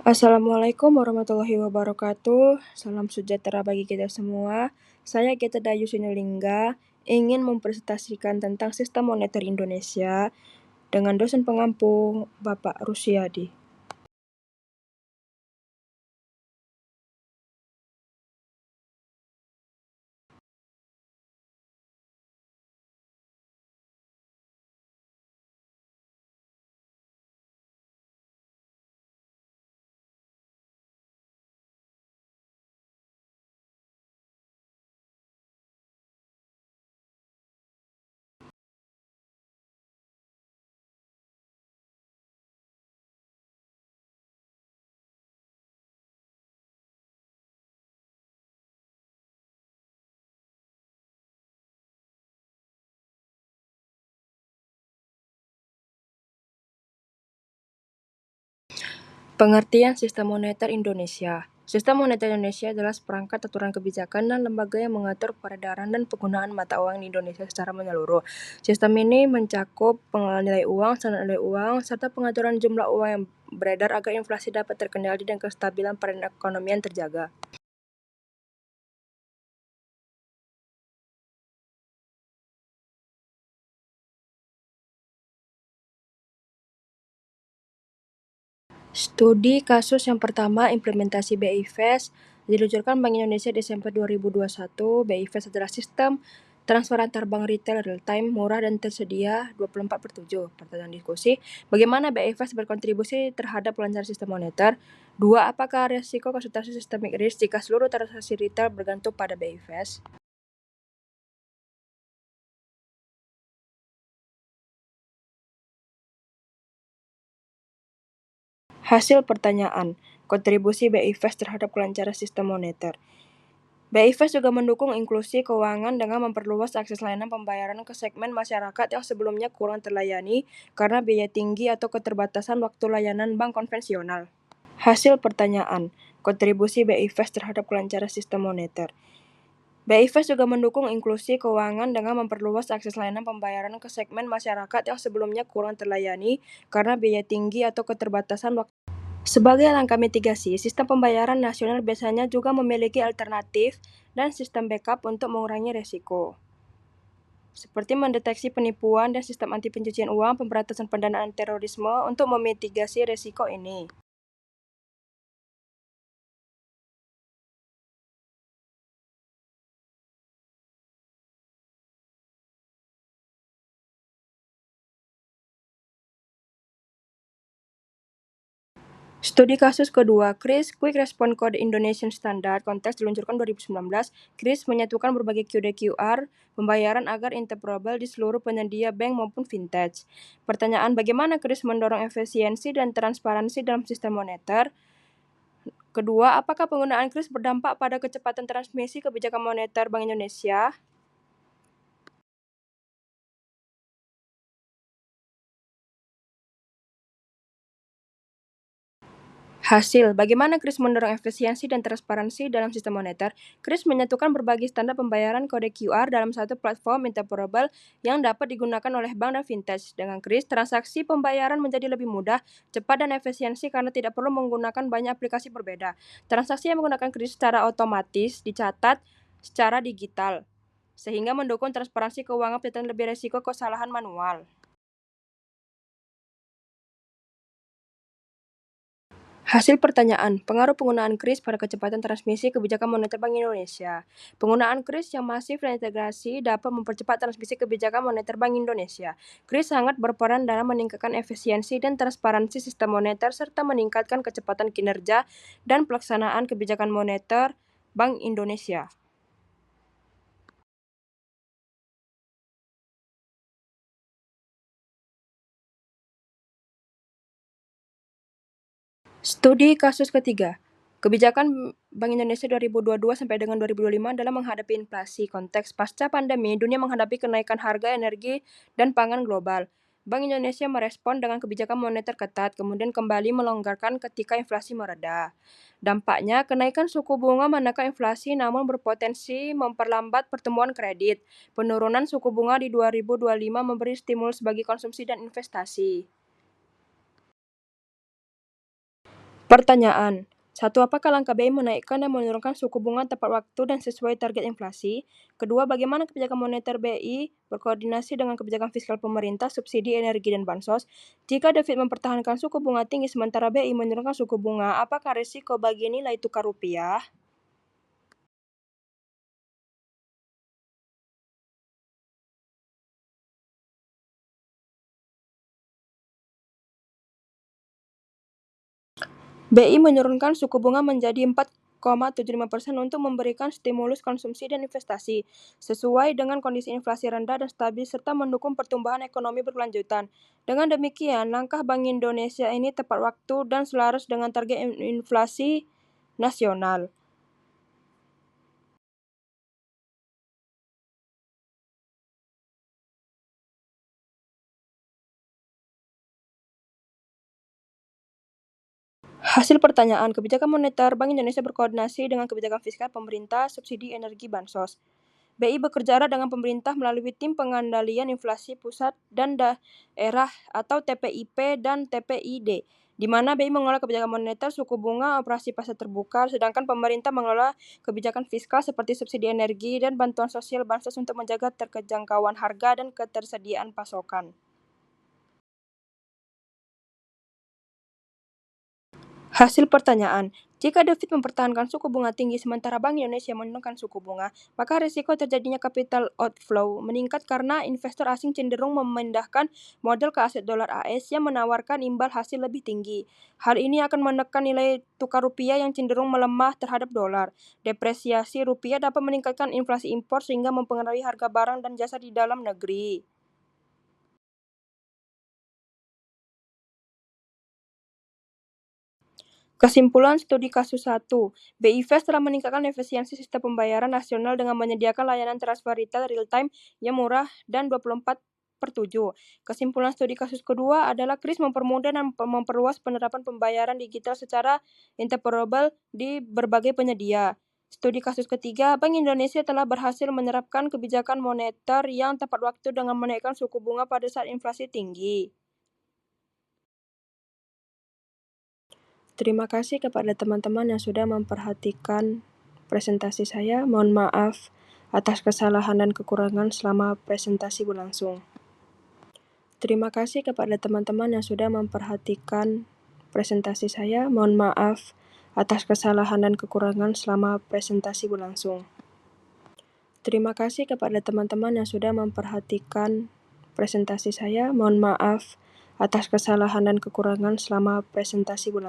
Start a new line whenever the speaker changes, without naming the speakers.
Assalamualaikum warahmatullahi wabarakatuh. Salam sejahtera bagi kita semua. Saya Gita Dayu Sinulinga ingin mempresentasikan tentang sistem moneter Indonesia dengan dosen pengampu Bapak Rusiadi. Pengertian sistem moneter Indonesia. Sistem moneter Indonesia adalah seperangkat aturan kebijakan dan lembaga yang mengatur peredaran dan penggunaan mata uang di Indonesia secara menyeluruh. Sistem ini mencakup pengelolaan nilai uang, standar nilai uang, serta pengaturan jumlah uang yang beredar agar inflasi dapat terkendali dan kestabilan perekonomian terjaga. Studi kasus yang pertama, implementasi BI Fast, diluncurkan Bank Indonesia Desember 2021. BI Fast adalah sistem transfer antar bank retail real-time, murah dan tersedia 24/7. Pertanyaan diskusi, bagaimana BI Fast berkontribusi terhadap kelancaran sistem moneter? 2. Apakah risiko konsentrasi sistemik risk jika seluruh transaksi retail bergantung pada BI Fast? Hasil pertanyaan, kontribusi BI Fast terhadap kelancaran sistem moneter. BI Fast juga mendukung inklusi keuangan dengan memperluas akses layanan pembayaran ke segmen masyarakat yang sebelumnya kurang terlayani karena biaya tinggi atau keterbatasan waktu layanan bank konvensional. Hasil pertanyaan, kontribusi BI Fast terhadap kelancaran sistem moneter. BI Fast juga mendukung inklusi keuangan dengan memperluas akses layanan pembayaran ke segmen masyarakat yang sebelumnya kurang terlayani karena biaya tinggi atau keterbatasan waktu. Sebagai langkah mitigasi, sistem pembayaran nasional biasanya juga memiliki alternatif dan sistem backup untuk mengurangi risiko, seperti mendeteksi penipuan dan sistem anti pencucian uang, pemberantasan pendanaan terorisme untuk memitigasi risiko ini. Studi kasus kedua, KRIS Quick Response Code Indonesian Standard Konteks diluncurkan 2019. KRIS menyatukan berbagai kode QR pembayaran agar interoperable di seluruh penyedia bank maupun fintech. Pertanyaan, bagaimana KRIS mendorong efisiensi dan transparansi dalam sistem moneter? Kedua, apakah penggunaan KRIS berdampak pada kecepatan transmisi kebijakan moneter Bank Indonesia? Hasil, bagaimana KRIS mendorong efisiensi dan transparansi dalam sistem moneter? KRIS menyatukan berbagai standar pembayaran kode QR dalam satu platform interoperable yang dapat digunakan oleh bank dan fintech. Dengan KRIS, transaksi pembayaran menjadi lebih mudah, cepat, dan efisiensi karena tidak perlu menggunakan banyak aplikasi berbeda. Transaksi yang menggunakan KRIS secara otomatis dicatat secara digital, sehingga mendukung transparansi keuangan dan lebih risiko kesalahan manual. Hasil pertanyaan, pengaruh penggunaan KRIS pada kecepatan transmisi kebijakan moneter Bank Indonesia. Penggunaan KRIS yang masif dan integrasi dapat mempercepat transmisi kebijakan moneter Bank Indonesia. KRIS sangat berperan dalam meningkatkan efisiensi dan transparansi sistem moneter serta meningkatkan kecepatan kinerja dan pelaksanaan kebijakan moneter Bank Indonesia. Studi kasus ketiga, kebijakan Bank Indonesia 2022 sampai dengan 2025 dalam menghadapi inflasi. Konteks pasca pandemi, dunia menghadapi kenaikan harga energi dan pangan global. Bank Indonesia merespon dengan kebijakan moneter ketat, kemudian kembali melonggarkan ketika inflasi mereda. Dampaknya, kenaikan suku bunga menekan inflasi namun berpotensi memperlambat pertumbuhan kredit. Penurunan suku bunga di 2025 memberi stimulus bagi konsumsi dan investasi. Pertanyaan: 1. Apakah langkah BI menaikkan dan menurunkan suku bunga tepat waktu dan sesuai target inflasi? Kedua, bagaimana kebijakan moneter BI berkoordinasi dengan kebijakan fiskal pemerintah, subsidi energi dan bansos? Jika The Fed mempertahankan suku bunga tinggi sementara BI menurunkan suku bunga, apakah risiko bagi nilai tukar rupiah? BI menurunkan suku bunga menjadi 4,75% untuk memberikan stimulus konsumsi dan investasi, sesuai dengan kondisi inflasi rendah dan stabil serta mendukung pertumbuhan ekonomi berkelanjutan. Dengan demikian, langkah Bank Indonesia ini tepat waktu dan selaras dengan target inflasi nasional. Hasil pertanyaan, kebijakan moneter Bank Indonesia berkoordinasi dengan kebijakan fiskal pemerintah, subsidi energi bansos. BI bekerja erat dengan pemerintah melalui Tim Pengendalian Inflasi Pusat dan Daerah atau TPIP dan TPID, di mana BI mengelola kebijakan moneter, suku bunga, operasi pasar terbuka, sedangkan pemerintah mengelola kebijakan fiskal seperti subsidi energi dan bantuan sosial bansos untuk menjaga terjangkauan harga dan ketersediaan pasokan. Hasil pertanyaan, jika The Fed mempertahankan suku bunga tinggi sementara Bank Indonesia menurunkan suku bunga, maka risiko terjadinya capital outflow meningkat karena investor asing cenderung memindahkan modal ke aset dolar AS yang menawarkan imbal hasil lebih tinggi. Hal ini akan menekan nilai tukar rupiah yang cenderung melemah terhadap dolar. Depresiasi rupiah dapat meningkatkan inflasi impor sehingga mempengaruhi harga barang dan jasa di dalam negeri. Kesimpulan studi kasus 1, BI Fast telah meningkatkan efisiensi sistem pembayaran nasional dengan menyediakan layanan transfer retail real-time yang murah dan 24/7. Kesimpulan studi kasus kedua adalah KRIS mempermudah dan memperluas penerapan pembayaran digital secara interoperable di berbagai penyedia. Studi kasus ketiga, Bank Indonesia telah berhasil menerapkan kebijakan moneter yang tepat waktu dengan menaikkan suku bunga pada saat inflasi tinggi. Terima kasih kepada teman-teman yang sudah memperhatikan presentasi saya. Mohon maaf atas kesalahan dan kekurangan selama presentasi berlangsung. Terima kasih kepada teman-teman yang sudah memperhatikan presentasi saya. Mohon maaf atas kesalahan dan kekurangan selama presentasi berlangsung. Terima kasih kepada teman-teman yang sudah memperhatikan presentasi saya. Mohon maaf atas kesalahan dan kekurangan selama presentasi berlangsung.